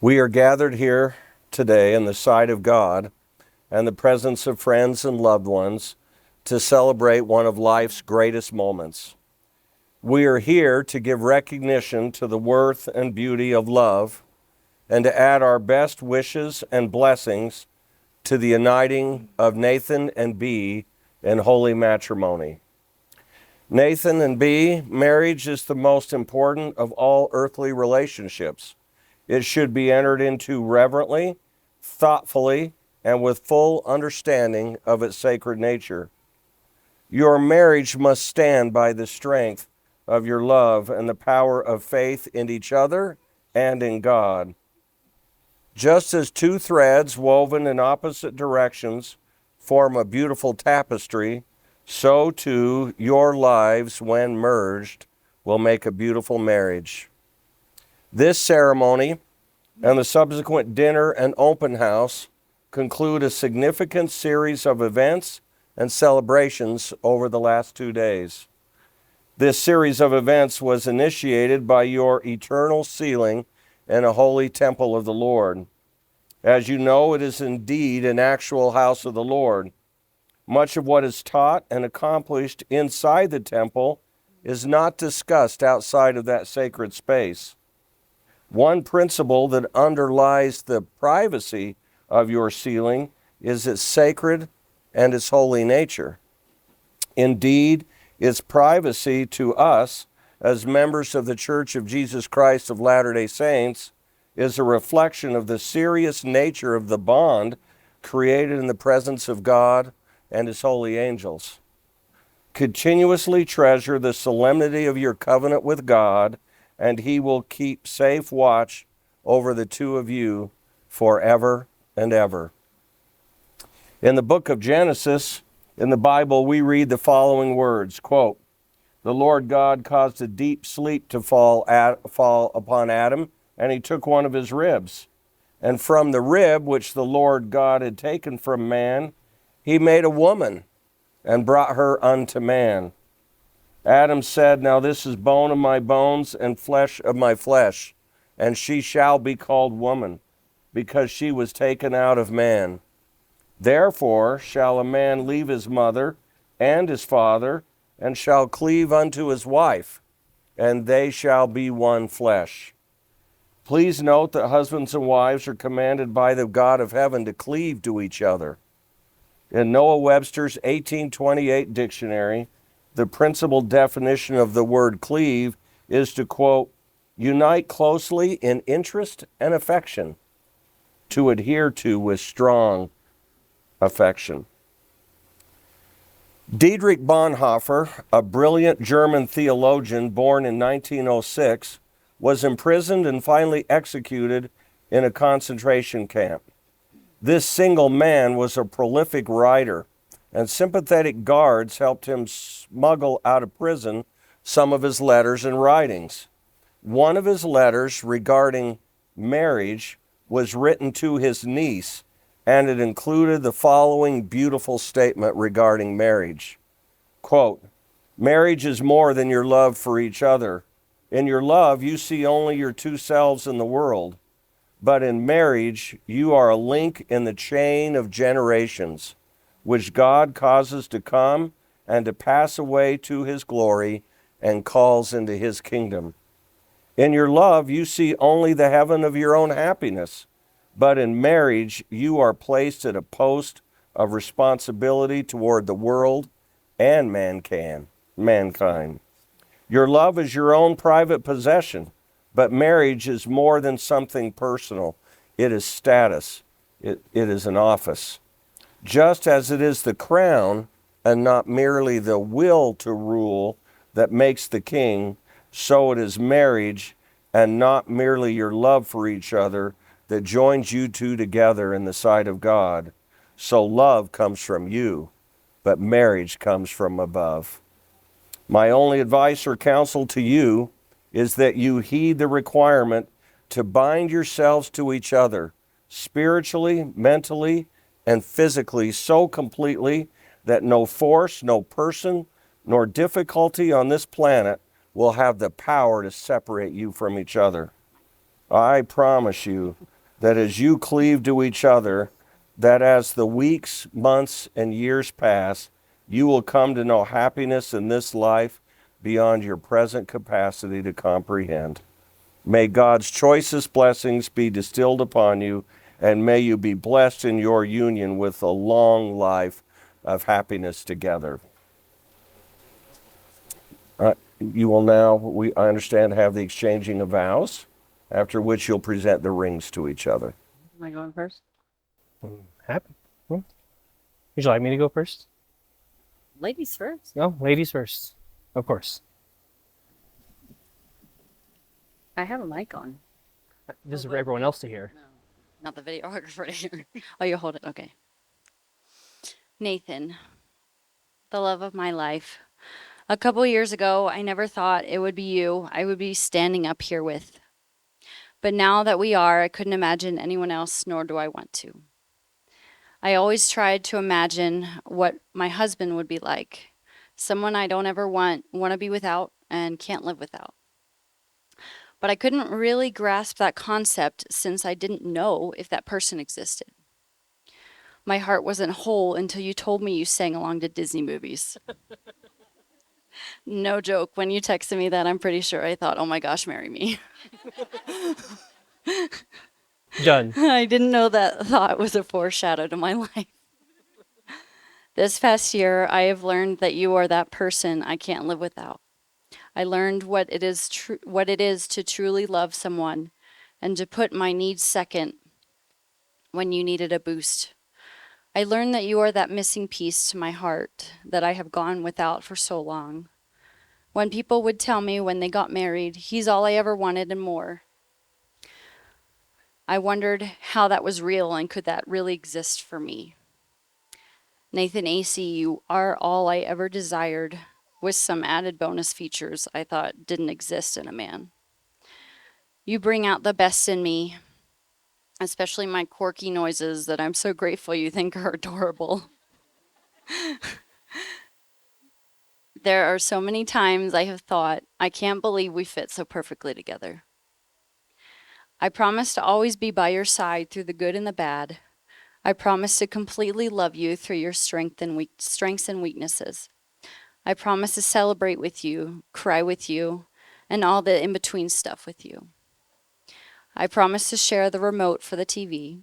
We are gathered here today in the sight of God and the presence of friends and loved ones to celebrate one of life's greatest moments. We are here to give recognition to the worth and beauty of love and to add our best wishes and blessings to the uniting of Nathan and Bee in holy matrimony. Nathan and Bee, marriage is the most important of all earthly relationships. It should be entered into reverently, thoughtfully, and with full understanding of its sacred nature. Your marriage must stand by the strength of your love and the power of faith in each other and in God. Just as two threads woven in opposite directions form a beautiful tapestry, so too your lives, when merged, will make a beautiful marriage. This ceremony and the subsequent dinner and open house conclude a significant series of events and celebrations over the last 2 days. This series of events was initiated by your eternal sealing in a holy temple of the Lord. As you know, it is indeed an actual house of the Lord. Much of what is taught and accomplished inside the temple is not discussed outside of that sacred space. One principle that underlies the privacy of your sealing is its sacred and its holy nature. Indeed, its privacy to us as members of the Church of Jesus Christ of Latter-day Saints is a reflection of the serious nature of the bond created in the presence of God and His holy angels. Continuously treasure the solemnity of your covenant with God, and He will keep safe watch over the two of you forever and ever. In the book of Genesis, in the Bible, we read the following words, quote, "The Lord God caused a deep sleep to fall upon Adam, and he took one of his ribs. And from the rib which the Lord God had taken from man, he made a woman and brought her unto man. Adam said, Now this is bone of my bones and flesh of my flesh, and she shall be called woman, because she was taken out of man. Therefore shall a man leave his mother and his father, and shall cleave unto his wife, and they shall be one flesh." Please note that husbands and wives are commanded by the God of heaven to cleave to each other. In Noah Webster's 1828 dictionary, the principal definition of the word cleave is to, quote, "unite closely in interest and affection, to adhere to with strong affection." Dietrich Bonhoeffer, a brilliant German theologian born in 1906, was imprisoned and finally executed in a concentration camp. This single man was a prolific writer, and sympathetic guards helped him smuggle out of prison some of his letters and writings. One of his letters regarding marriage was written to his niece, and it included the following beautiful statement regarding marriage. Quote, "Marriage is more than your love for each other. In your love, you see only your two selves in the world. But in marriage, you are a link in the chain of generations, which God causes to come and to pass away to His glory and calls into His kingdom. In your love, you see only the heaven of your own happiness. But in marriage, you are placed at a post of responsibility toward the world and mankind. Your love is your own private possession, but marriage is more than something personal. It is status. It is an office. Just as it is the crown and not merely the will to rule that makes the king, so it is marriage and not merely your love for each other that joins you two together in the sight of God. So love comes from you, but marriage comes from above. My only advice or counsel to you is that you heed the requirement to bind yourselves to each other, spiritually, mentally, and physically so completely that no force, no person, nor difficulty on this planet will have the power to separate you from each other. I promise you that as you cleave to each other, that as the weeks, months, and years pass, you will come to know happiness in this life beyond your present capacity to comprehend. May God's choicest blessings be distilled upon you, and may you be blessed in your union with a long life of happiness together. You will now, I understand, have the exchanging of vows, after which you'll present the rings to each other. Am I going first? Happy. Would you like me to go first? Ladies first. No, ladies first. Of course. I have a mic on. This is for everyone else to hear. No, not the videographer to hear. Oh, you hold it. Okay. Nathan, the love of my life. A couple years ago, I never thought it would be you I would be standing up here with. But now that we are, I couldn't imagine anyone else, nor do I want to. I always tried to imagine what my husband would be like. Someone I don't ever want to be without and can't live without. But I couldn't really grasp that concept since I didn't know if that person existed. My heart wasn't whole until you told me you sang along to Disney movies. No joke, when you texted me that, I'm pretty sure I thought, oh my gosh, marry me. Done. I didn't know that thought was a foreshadow to my life. This past year, I have learned that you are that person I can't live without. I learned what it is to truly love someone and to put my needs second when you needed a boost. I learned that you are that missing piece to my heart that I have gone without for so long. When people would tell me when they got married, he's all I ever wanted and more, I wondered how that was real and could that really exist for me. Nathan AC, you are all I ever desired, with some added bonus features I thought didn't exist in a man. You bring out the best in me, especially my quirky noises that I'm so grateful you think are adorable. There are so many times I have thought, I can't believe we fit so perfectly together. I promise to always be by your side through the good and the bad. I promise to completely love you through your strengths and weaknesses. I promise to celebrate with you, cry with you, and all the in-between stuff with you. I promise to share the remote for the TV.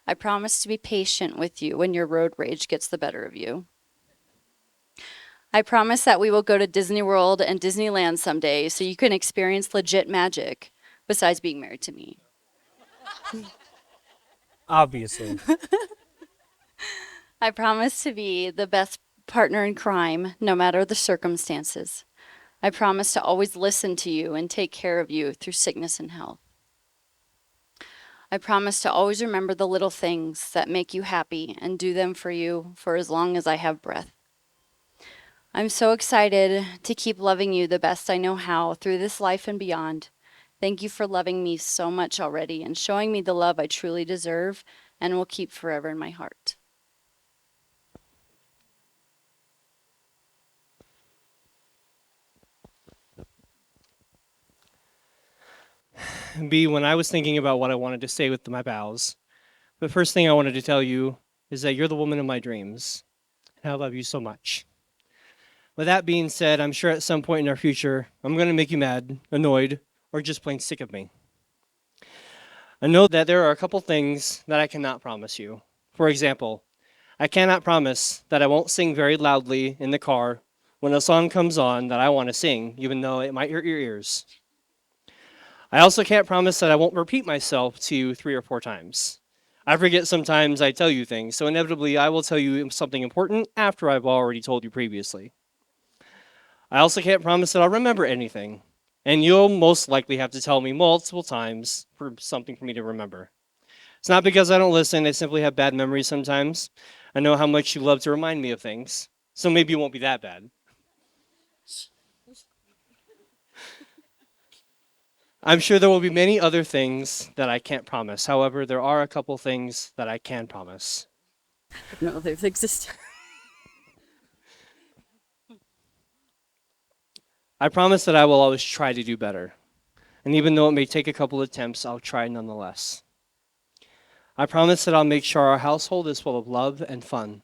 I promise to be patient with you when your road rage gets the better of you. I promise that we will go to Disney World and Disneyland someday so you can experience legit magic besides being married to me. Obviously. I promise to be the best partner in crime, no matter the circumstances. I promise to always listen to you and take care of you through sickness and health. I promise to always remember the little things that make you happy and do them for you for as long as I have breath. I'm so excited to keep loving you the best I know how through this life and beyond. Thank you for loving me so much already and showing me the love I truly deserve and will keep forever in my heart. B, when I was thinking about what I wanted to say with my vows, the first thing I wanted to tell you is that you're the woman of my dreams, and I love you so much. With that being said, I'm sure at some point in our future, I'm going to make you mad, annoyed, or just plain sick of me. I know that there are a couple things that I cannot promise you. For example, I cannot promise that I won't sing very loudly in the car when a song comes on that I want to sing, even though it might hurt your ears. I also can't promise that I won't repeat myself to you 3 or 4 times. I forget sometimes I tell you things, so inevitably I will tell you something important after I've already told you previously. I also can't promise that I'll remember anything, and you'll most likely have to tell me multiple times for something for me to remember. It's not because I don't listen, I simply have bad memories sometimes. I know how much you love to remind me of things, so maybe it won't be that bad. I'm sure there will be many other things that I can't promise. However, there are a couple things that I can promise. No, they've existed. I promise that I will always try to do better. And even though it may take a couple attempts, I'll try nonetheless. I promise that I'll make sure our household is full of love and fun.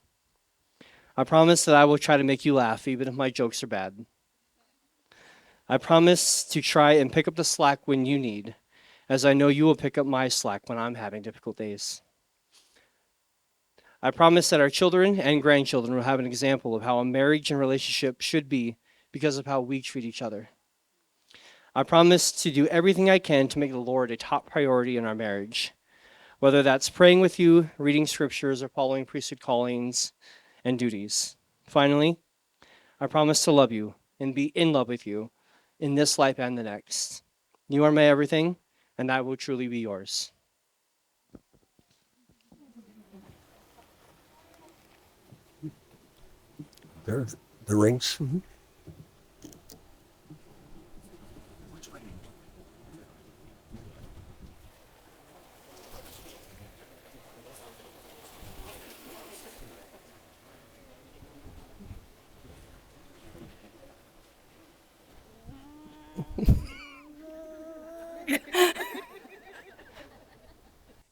I promise that I will try to make you laugh, even if my jokes are bad. I promise to try and pick up the slack when you need, as I know you will pick up my slack when I'm having difficult days. I promise that our children and grandchildren will have an example of how a marriage and relationship should be because of how we treat each other. I promise to do everything I can to make the Lord a top priority in our marriage, whether that's praying with you, reading scriptures, or following priesthood callings and duties. Finally, I promise to love you and be in love with you in this life and the next. You are my everything, and I will truly be yours. There, the rings.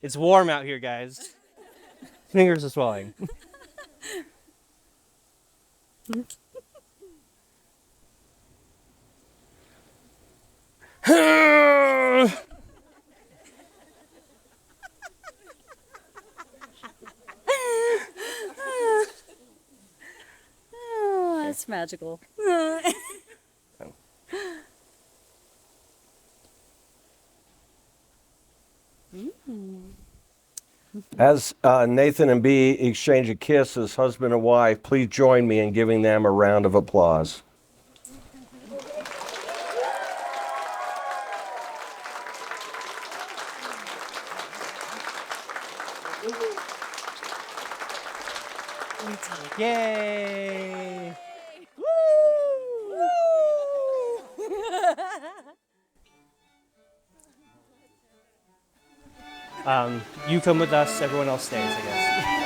It's warm out here, guys. Fingers are swelling. Oh, that's magical. As Nathan and Bee exchange a kiss as husband and wife, please join me in giving them a round of applause. Yay! You come with us, everyone else stays, I guess.